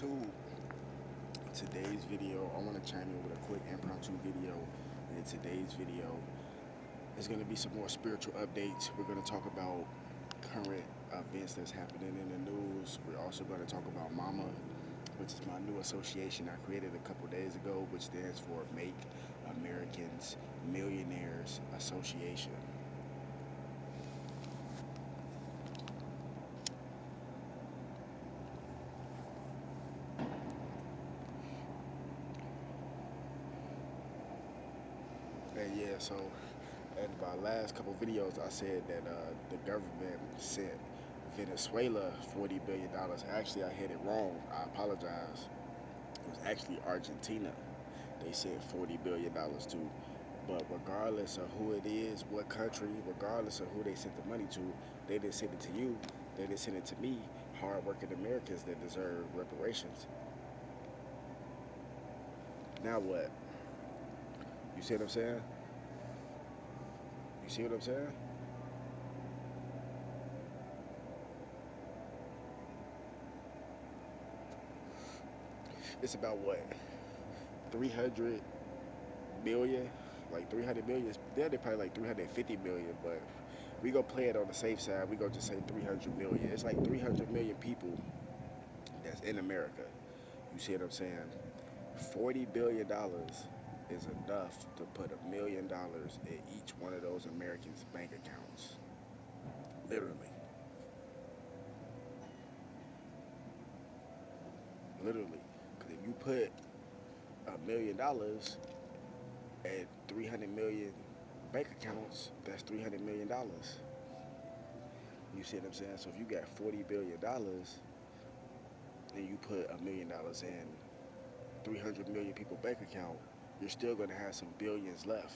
YouTube. Today's video, I want to chime in with a quick impromptu video. In today's video, there's going to be some more spiritual updates. We're going to talk about current events that's happening in the news. We're also going to talk about Mama, which is my new association I created a couple days ago, which stands for Make Americans Millionaires Association. And yeah, so in my last couple videos, I said that the government sent Venezuela $40 billion. Actually, I had it wrong. I apologize. It was actually Argentina. They sent $40 billion to. But regardless of who it is, what country, regardless of who they sent the money to, they didn't send it to you. They didn't send it to me, hard-working Americans that deserve reparations. Now what? You see what I'm saying? You see what I'm saying? It's about what? 300 billion? Like 300 million? They're probably like 350 million, but we gonna play it on the safe side. We gonna just say 300 million. It's like 300 million people that's in America. You see what I'm saying? $40 billion is enough to put $1 million in each one of those Americans' bank accounts. Literally. Literally. Because if you put $1 million at 300 million bank accounts, that's $300 million. You see what I'm saying? So if you got $40 billion and you put $1 million in 300 million people bank account, you're still going to have some billions left.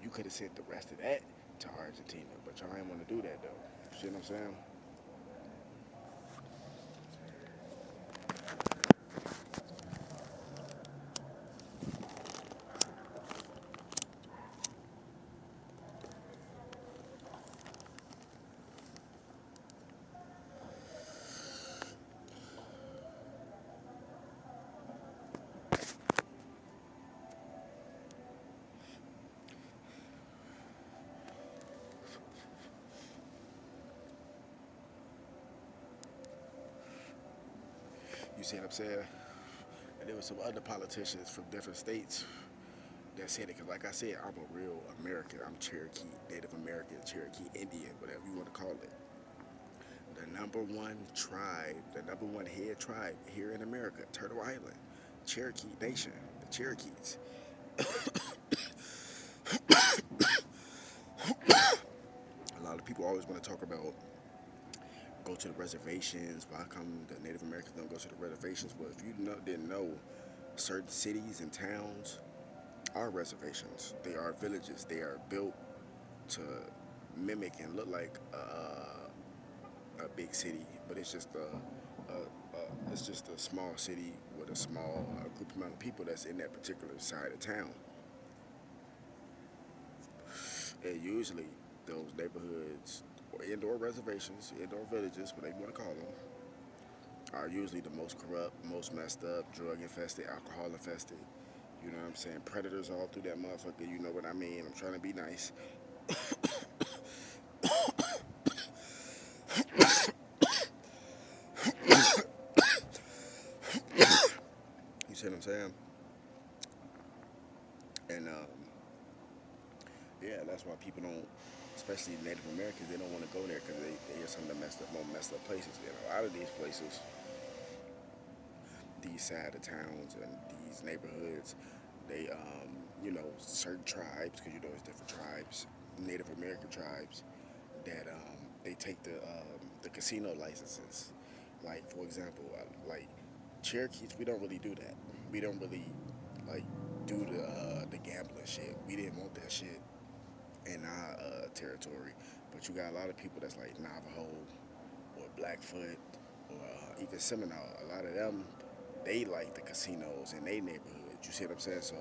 You could have sent the rest of that to Argentina, but y'all ain't want to do that though. See what I'm saying? You see what I'm saying? And there were some other politicians from different states that said it, because like I said, I'm a real American. I'm Cherokee, Native American, Cherokee Indian, whatever you want to call it. The number one tribe, the number one head tribe here in America, Turtle Island, Cherokee Nation, the Cherokees. A lot of people always want to talk about go to the reservations. Why come the Native Americans don't go to the reservations? Well, if you didn't know, certain cities and towns are reservations. They are villages. They are built to mimic and look like a big city, but it's just a small city with a small group amount of people that's in that particular side of town. And usually those neighborhoods or indoor reservations, indoor villages, whatever you want to call them, are usually the most corrupt, most messed up, drug infested, alcohol infested. You know what I'm saying? Predators all through that motherfucker. You know what I mean? I'm trying to be nice. You see what I'm saying? And yeah, that's why people don't, especially Native Americans, they don't want to go there because they are some of the more messed up places. And a lot of these places, these side of towns and these neighborhoods, they, certain tribes, because you know there's different tribes, Native American tribes, that they take the casino licenses. Like, for example, like Cherokees, we don't really do that. We don't really like do the gambling shit. We didn't want that shit in our territory. But you got a lot of people that's like Navajo or Blackfoot or even Seminole. A lot of them, they like the casinos in their neighborhood. You see what I'm saying? So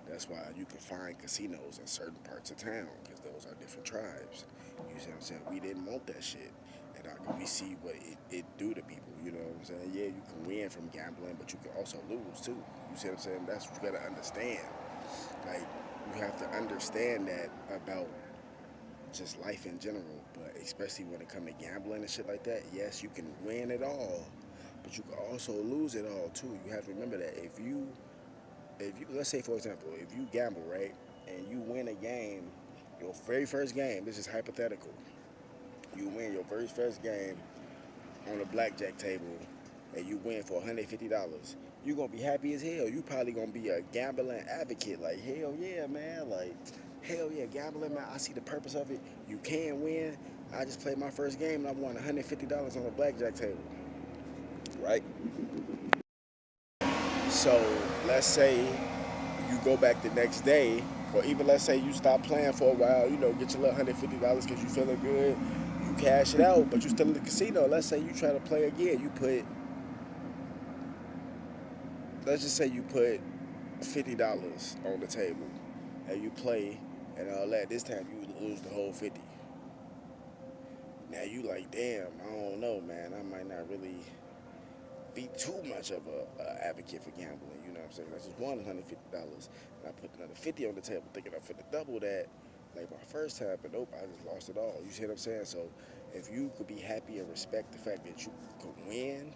that's why you can find casinos in certain parts of town, because those are different tribes. You see what I'm saying? We didn't want that shit. and we see what it do to people. You know what I'm saying? Yeah, you can win from gambling, but you can also lose too. You see what I'm saying? That's what you gotta understand. Like you have to understand that about just life in general, but especially when it comes to gambling and shit like that. Yes, you can win it all, but you can also lose it all too. You have to remember that if you let's say for example, if you gamble right and you win a game, your very first game, this is hypothetical. You win your very first game on a blackjack table and you win for $150, you gonna be happy as hell. You probably gonna be a gambling advocate. Like, hell yeah, man. Like, hell yeah, gambling, man. I see the purpose of it. You can win. I just played my first game and I won $150 on a blackjack table. Right? So let's say you go back the next day, or even let's say you stop playing for a while, get your little $150 because you feeling good, you cash it out, but you still in the casino. Let's say you try to play again, let's just say you put $50 on the table, and you play, and all that. This time you lose the whole 50. Now you like, damn, I don't know, man. I might not really be too much of a advocate for gambling. You know what I'm saying? I just won $150, and I put another 50 on the table, thinking I'm finna double that, like my first time, but nope, I just lost it all. You see what I'm saying? So if you could be happy and respect the fact that you could win,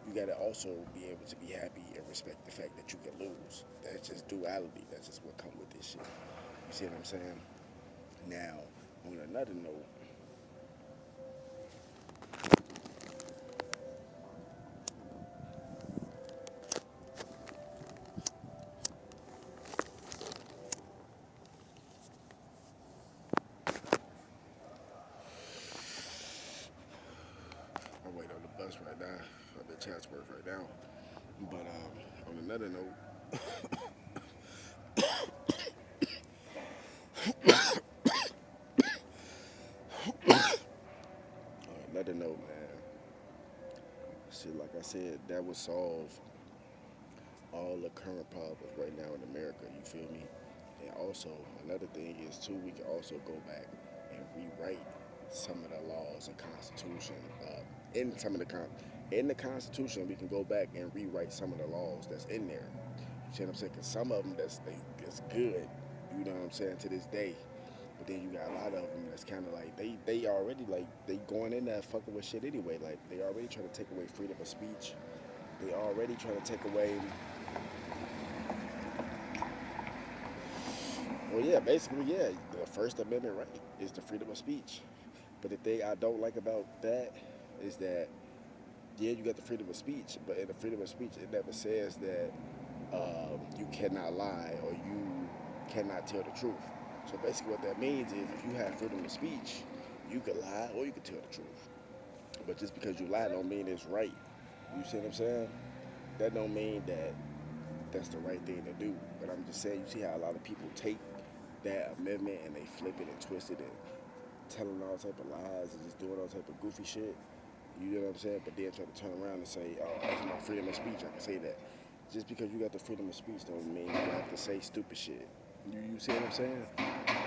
you gotta also be able to be happy and respect the fact that you can lose. That's just duality. That's just what comes with this shit. You see what I'm saying? Now, on another note, I'm waiting on the bus right now. I'm in Chatsworth right now. But on another note, man. See, like I said, that would solve all the current problems right now in America. You feel me? And also, another thing is too, we can also go back and rewrite some of the laws and Constitution. In some of in the Constitution, we can go back and rewrite some of the laws that's in there. You see what I'm saying? Because some of them that's good. You know what I'm saying, to this day. But then you got a lot of them that's kind of like they already like they going in there fucking with shit anyway. Like they already trying to take away freedom of speech. They already trying to take away. Well, yeah, basically, yeah. The First Amendment right is the freedom of speech. But the thing I don't like about that is that yeah, you got the freedom of speech, but in the freedom of speech, it never says that you cannot lie or you cannot tell the truth. So basically, what that means is if you have freedom of speech, you can lie or you can tell the truth. But just because you lie don't mean it's right. You see what I'm saying? That don't mean that that's the right thing to do. But I'm just saying, you see how a lot of people take that amendment and they flip it and twist it and telling all type of lies and just doing all type of goofy shit. You know what I'm saying? But then try to turn around and say, oh, that's my freedom of speech. I can say that. Just because you got the freedom of speech don't mean you have to say stupid shit. You see what I'm saying?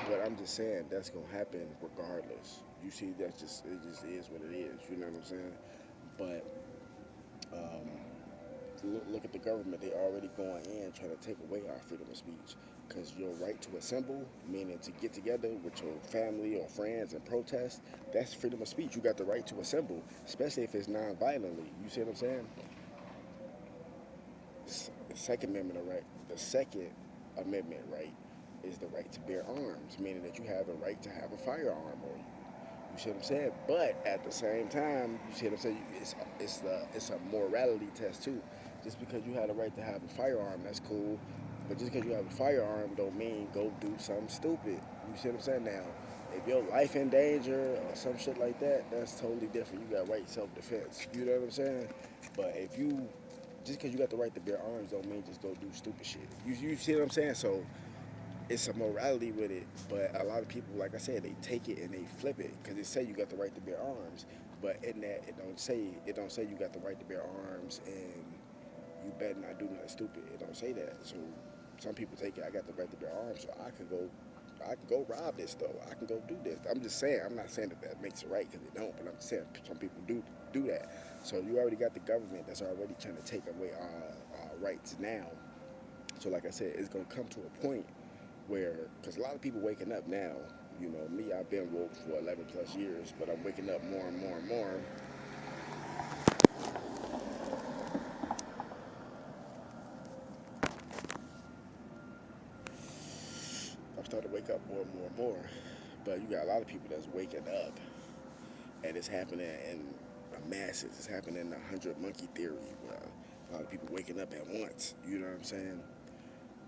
But I'm just saying that's gonna happen regardless. You see, it just is what it is. You know what I'm saying? But um, look at the government. They already going in trying to take away our freedom of speech. Because your right to assemble, meaning to get together with your family or friends and protest, that's freedom of speech. You got the right to assemble, especially if it's non-violently. You see what I'm saying? The Second Amendment, right? The Second Amendment, right, is the right to bear arms, meaning that you have the right to have a firearm on you. You see what I'm saying? But at the same time, you see what I'm saying? It's a morality test too. Just because you have the right to have a firearm, that's cool. But just because you have a firearm don't mean go do something stupid. You see what I'm saying? Now, if your life in danger or some shit like that, that's totally different. You got right self-defense. You know what I'm saying? But if you just because you got the right to bear arms don't mean just go do stupid shit. You see what I'm saying? So it's a morality with it, but a lot of people, like I said, they take it and they flip it because they say you got the right to bear arms, but in that it don't say you got the right to bear arms and you better not do nothing stupid. It don't say that. So some people take it. I got the right to bear arms, so I can go rob this store. I can go do this. I'm just saying. I'm not saying that that makes it right because it don't. But I'm just saying some people do that. So you already got the government that's already trying to take away our rights now. So like I said, it's gonna come to a point where, because a lot of people waking up now. You know, me, I've been woke for 11 plus years, but I'm waking up more and more and more. I'm starting to wake up more and more and more. But you got a lot of people that's waking up, and it's happening in masses. It's happening in the 100 monkey theory, where a lot of people waking up at once. You know what I'm saying?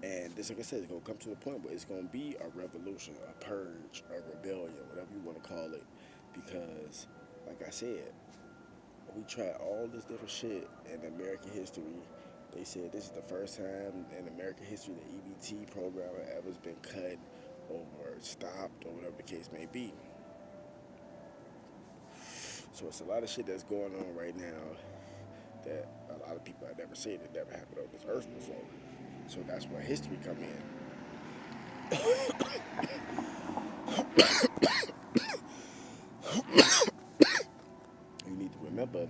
And this, like I said, it's gonna come to the point where it's gonna be a revolution, a purge, a rebellion, whatever you want to call it, because, like I said, we tried all this different shit in American history. They said this is the first time in American history the EBT program ever has been cut or stopped or whatever the case may be. So it's a lot of shit that's going on right now that a lot of people have never seen. It never happened on this earth before. So that's where history come in. You need to remember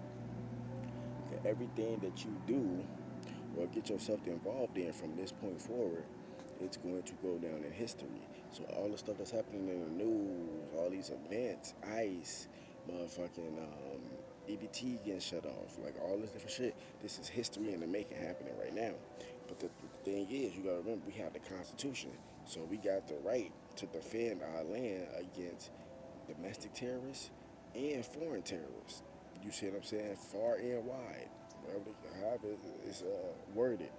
that everything that you do or get yourself involved in from this point forward, it's going to go down in history. So all the stuff that's happening in the news, all these events, ICE, motherfucking EBT getting shut off, like all this different shit, this is history in the making happening right now. But the thing is, you gotta remember, we have the Constitution. So we got the right to defend our land against domestic terrorists and foreign terrorists. You see what I'm saying? Far and wide, however it's worded.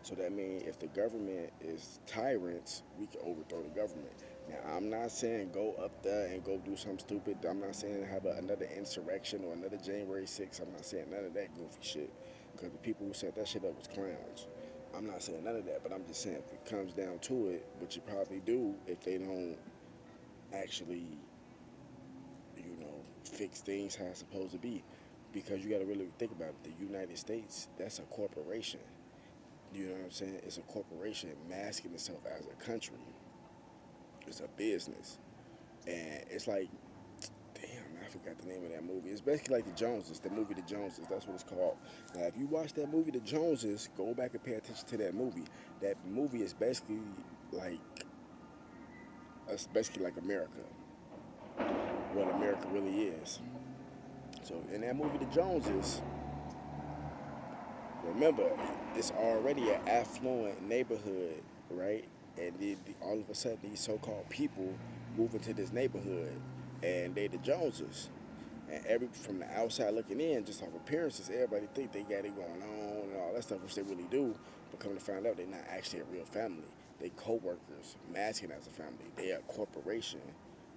So that means if the government is tyrants, we can overthrow the government. Now, I'm not saying go up there and go do something stupid. I'm not saying have another insurrection or another January 6th. I'm not saying none of that goofy shit. Because the people who set that shit up was clowns. I'm not saying none of that, but I'm just saying if it comes down to it, which you probably do if they don't actually, fix things how it's supposed to be. Because you got to really think about it. The United States, that's a corporation. You know what I'm saying? It's a corporation masking itself as a country. It's a business. And it's like, damn, I forgot the name of that movie. It's basically like the Joneses, the movie The Joneses. That's what it's called. Now, if you watch that movie The Joneses, go back and pay attention to that movie. That movie is basically like, it's basically like America, what America really is. So in that movie The Joneses, remember, it's already an affluent neighborhood, right? And then all of a sudden, these so-called people move into this neighborhood, and they the Joneses. And from the outside looking in, just off appearances, everybody think they got it going on and all that stuff, which they really do. But come to find out, they're not actually a real family. They co-workers, masking as a family. They are a corporation,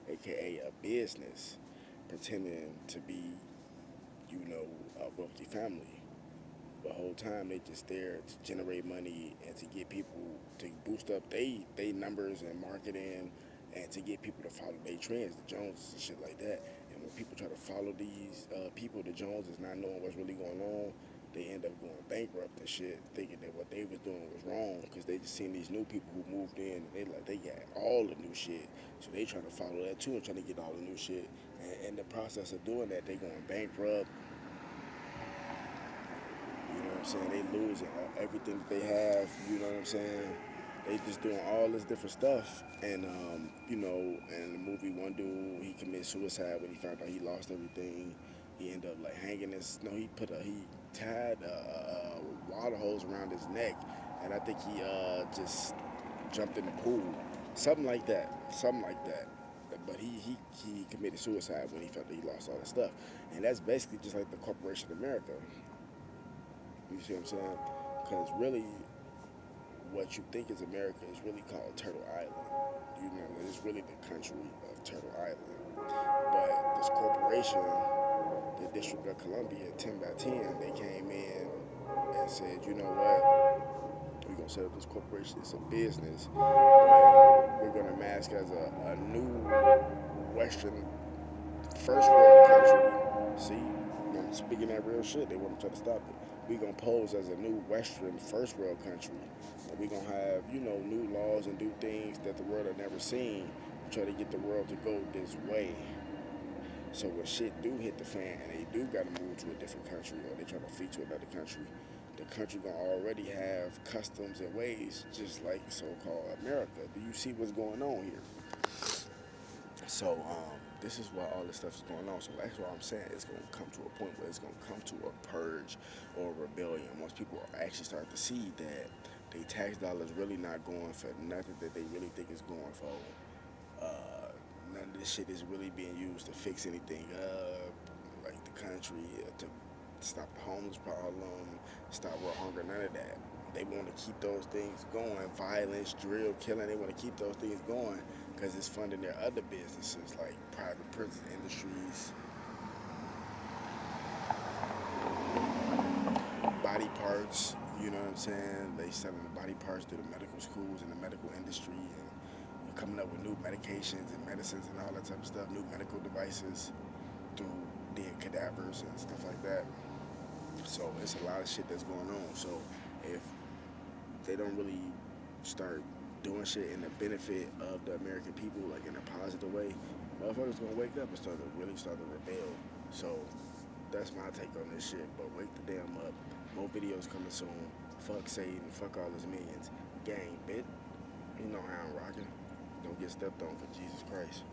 aka a business, pretending to be, a wealthy family. The whole time they just there to generate money and to get people to boost up they numbers and marketing and to get people to follow their trends, the Joneses and shit like that. And when people try to follow these people, the Joneses, not knowing what's really going on, they end up going bankrupt and shit, thinking that what they was doing was wrong because they just seen these new people who moved in and they got all the new shit. So they trying to follow that too and trying to get all the new shit. And in the process of doing that, they going bankrupt. You know what I'm saying? They losing everything that they have. You know what I'm saying? They just doing all this different stuff. And, in the movie, one dude, he committed suicide when he found out he lost everything. He ended up like hanging his, no, he tied water hose around his neck. And I think he just jumped in the pool. Something like that. Something like that. But he committed suicide when he felt that he lost all that stuff. And that's basically just like the corporation America. You see what I'm saying? Because really, what you think is America is really called Turtle Island. It's really the country of Turtle Island. But this corporation, the District of Columbia, 10 by 10, they came in and said, you know what? We're going to set up this corporation. It's a business. But we're going to mask as a new Western first world country. See, I'm speaking that real shit. They want to try to stop it. we gonna pose as a new Western first world country. And we gonna have, new laws and do things that the world have never seen. Try to get the world to go this way. So when shit do hit the fan and they do gotta move to a different country or they try to flee to another country, the country gonna already have customs and ways just like so-called America. Do you see what's going on here? So this is why all this stuff is going on. So that's why I'm saying it's gonna come to a point where it's gonna come to a purge or a rebellion. Once people actually start to see that they tax dollars really not going for nothing that they really think is going for. None of this shit is really being used to fix anything up, like the country, to stop the homeless problem, stop world hunger, none of that. They want to keep those things going. Violence, drill, killing, they want to keep those things going because it's funding their other businesses like private prison industries, body parts. You know what I'm saying? They selling the body parts through the medical schools and the medical industry, and you're coming up with new medications and medicines and all that type of stuff, new medical devices through dead cadavers and stuff like that. So it's a lot of shit that's going on. So if they don't really start doing shit in the benefit of the American people, like in a positive way, motherfuckers gonna wake up and start to rebel. So that's my take on this shit. But wake the damn up. More videos coming soon. Fuck Satan. Fuck all his minions. Gang, bitch. You know how I'm rocking. Don't get stepped on for Jesus Christ.